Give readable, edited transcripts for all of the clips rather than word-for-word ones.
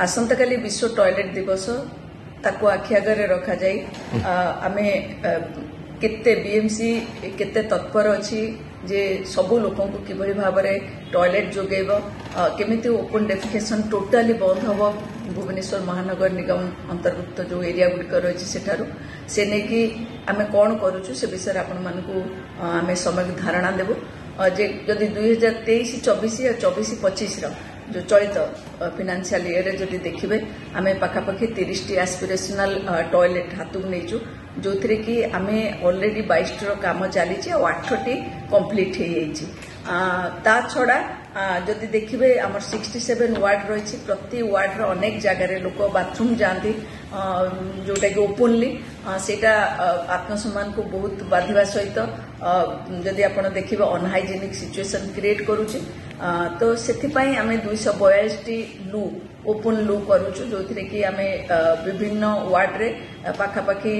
आसंता काली विश्व टॉयलेट दिवस ताको आखि आगे रखा जाए आमे केते बीएमसी केते तत्पर अच्छी जे सबू लोकों को किभली भाव में टॉयलेट जोगेब केमिति ओपन डेफिकेशन टोटाली बंद हम भुवनेश्वर महानगर निगम अंतर्भुक्त जो एरिया गुड़िक रही से नहीं कि आमे कौन करूँ से विषय आपण मानकू आमे समय धारणा देबू जे जदि 2023-24 या 24-25 जो चलित फाइनेंशियल ईयर जदि देखिए आम पाखापाखि 30 एस्पिरेशनल टॉयलेट हाथ को नहींचु जो थी कि आम ऑलरेडी 22 काम चली 8टी कंप्लीट हो छड़ा जदि देखिए आम 67 वार्ड रही प्रति वार्ड अनेक जगार लोक बाथरूम जाती जोटा कि ओपनली सेटा आत्मसम्मान को बहुत बाधिबा सहित जदि आप देखिए अनहाइजेनिक सिचुएशन क्रिएट करुचे तो से आम 242 लू ओपन लू करुचु जो थी कि आम विभिन्न वार्ड रे पाखापाखि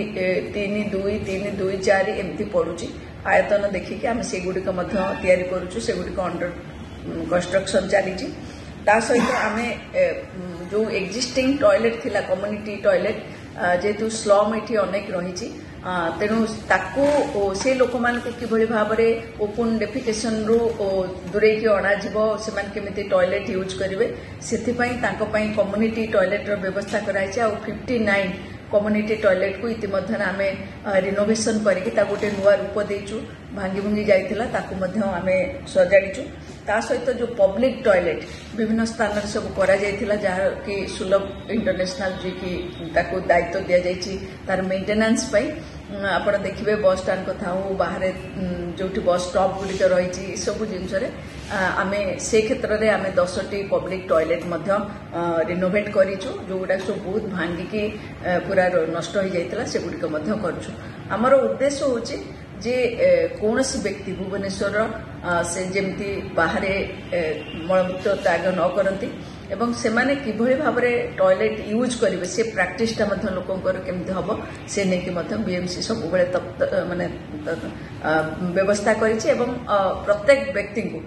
3-2-3-2-4 एमती पड़ुची आयतन देखिकी आम से गुड़िक तैयारी करुचु से गुड़िक अंडर कंस्ट्रक्शन चली सहित आम जो एक्जिस्टिंग टॉयलेट थिला कम्युनिटी टॉयलेट जेहेतु स्लम ये अनेक रही तेणु ताकू से लोक मान किभली भाव में ओपन डेफिकेशन रु दूरे अणाजिबो से केमिति टॉयलेट यूज करेंगे से कम्युनिटी टॉयलेट व्यवस्था कराई 59 कम्युनिटी टॉयलेट को इतिमध्य आम रिनोवेशन करके गोटे नुआ रूप देचु भांगी भुंगी जाइथिला आम सजाड़ीचु ता सहित जो पब्लिक टॉयलेट विभिन्न स्थान सब करा जाइथिला जहाँ कि सुलभ इंटरनेशनल जी की ताको दायित्व दि जाइछि तार मेंटेनेंस पई आपण देखिबे बस स्टैंड कथा हो बाहर जो बस स्टॉप गुड़िक रही सब जिनस आम से क्षेत्र में आम 10टी पब्लिक टॉयलेट रिनोवेट करूँ जो गुड़ा सब बहुत भांगिकी पूरा नष्ट हो जाता से गुड़िक करूँ आमर उद्देश्य हूँ जे कौन व्यक्ति भुवनेश्वर से जमी बाहर मलमूत्र त्याग न करती एवं से माने किभली भाव में टॉयलेट यूज करेंगे से प्राक्टिसटा लोकंर केमती हम से नहीं बीएमसी सब माने व्यवस्था करिछि एवं प्रत्येक व्यक्ति को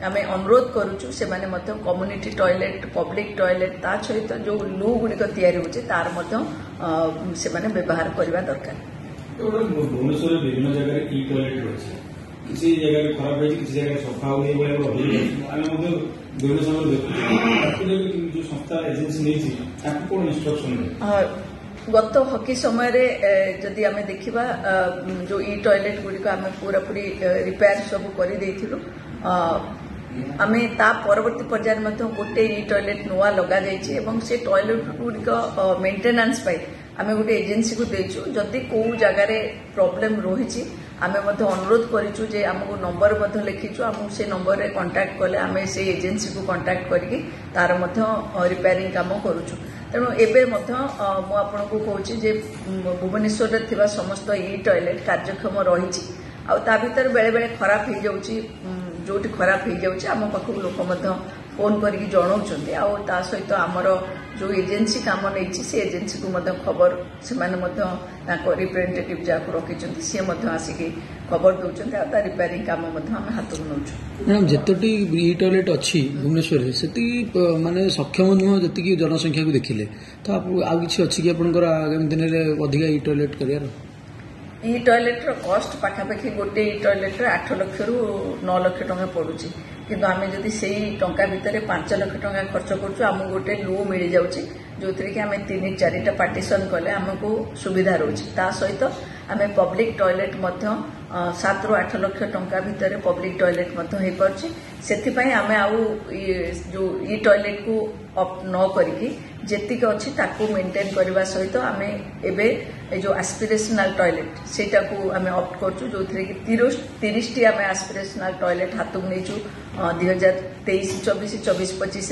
आम अनुरोध करुचु से माने कम्युनिटी टॉयलेट पब्लिक टॉयलेट ता सहित जो लू गुड़िक तैयारी होचे तार से माने व्यवहार करबा दरकार भुवनेश्वर विभिन्न जगह ई टॉयलेट रही किसी जगह खराब है किसी जगह सफा हुए जो संस्था एजेंसी नहीं कौन इंस्ट्रक्शन गत हकी समय जदि आम देखा जो ई टॉयलेट गुड़िक आम पूरा पूरी रिपेयर सब कर आम ता परवर्ती पर्यायर गोटे ई टॉयलेट नुआ लगा जाइए से टॉयलेट गुड़िक मेंटेनेंस आम गोटे एजेंसी को देचु जदि कौ जगार प्रॉब्लम रही आम अनुरोध करूँ जे आमको नंबर लिखीचु आमको से नंबर रे कांटेक्ट कले आम से एजेंसी को कांटेक्ट करके तार रिपेयरिंग काम करुचु तेणु एवं मुझे कहूँ जे भुवनेश्वर थिबा समस्त ई टॉयलेट कार्यक्षम रही आ भीतर बेले बेले खराब हो जाऊँगी जोटी खराब हो जाऊँगी आम पाखक लोक फोन करके जनाऊँच आ सहित आमर जो एजेंसी काम नहीं से एजेंसी को खबर से रिप्रेजेंटेटिव जहाँ रखी सी आसिक खबर दौरान आ रिपेयरिंग काम हाथ को नौ मैडम जितोटी ई टॉयलेट अच्छी भुवनेश्वर से माने सक्षम नुह जी जनसंख्या को देखिले तो आउ कि अच्छी कि आगामी दिन में अधिक ई टॉयलेट कर ई टॉयलेट कॉस्ट पाखापाखि गोटे ई टॉयलेट 8 लाख रु 9 लाख टंका पड़ुची किंतु आम जदि से टंका भितर 5 लाख टंका खर्च करूँ आम गोटे लू मिल जाऊँगी जो थी कि आम 3-4टा पार्टीशन कले आमको सुविधा रोचे ता सहित आम पब्लिक टॉयलेट 7-8 लाख टंका भितर पब्लिक टॉयलेट हो पार्टी से आम आउ जो ई टॉयलेट को अप न करी जेतिक अच्छी ताकू मेंटेन करने सहित आम एवं जो एस्पिरेशनल टॉयलेट सेटा को आम ऑप्ट करछु जो थी कि 30 आम एस्पिरेशनल टॉयलेट हाथ को नहींचु 2023-24-25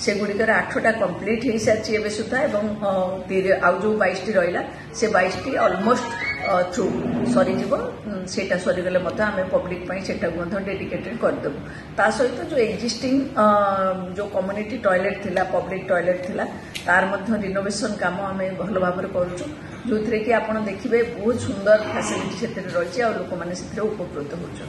से गुड़िकर 8टा कंप्लीट हो सारी एवं सुधा आउ जो 22 रहा से 22 ऑलमोस्ट थ्रू सरीज सेटा सरीगले आम पब्लिक सेटा डेडिकेटेड करदेबू ता सहित जो एक्जिस्टिंग जो कम्युनिटी टॉयलेट थिला पब्लिक टॉयलेट थिला तार रिनोवेशन काम आम भल भाव करूँ जो थी कि आप देखिए बहुत सुंदर फैसिलिटी से रही लोक मैंने उपकृत होती।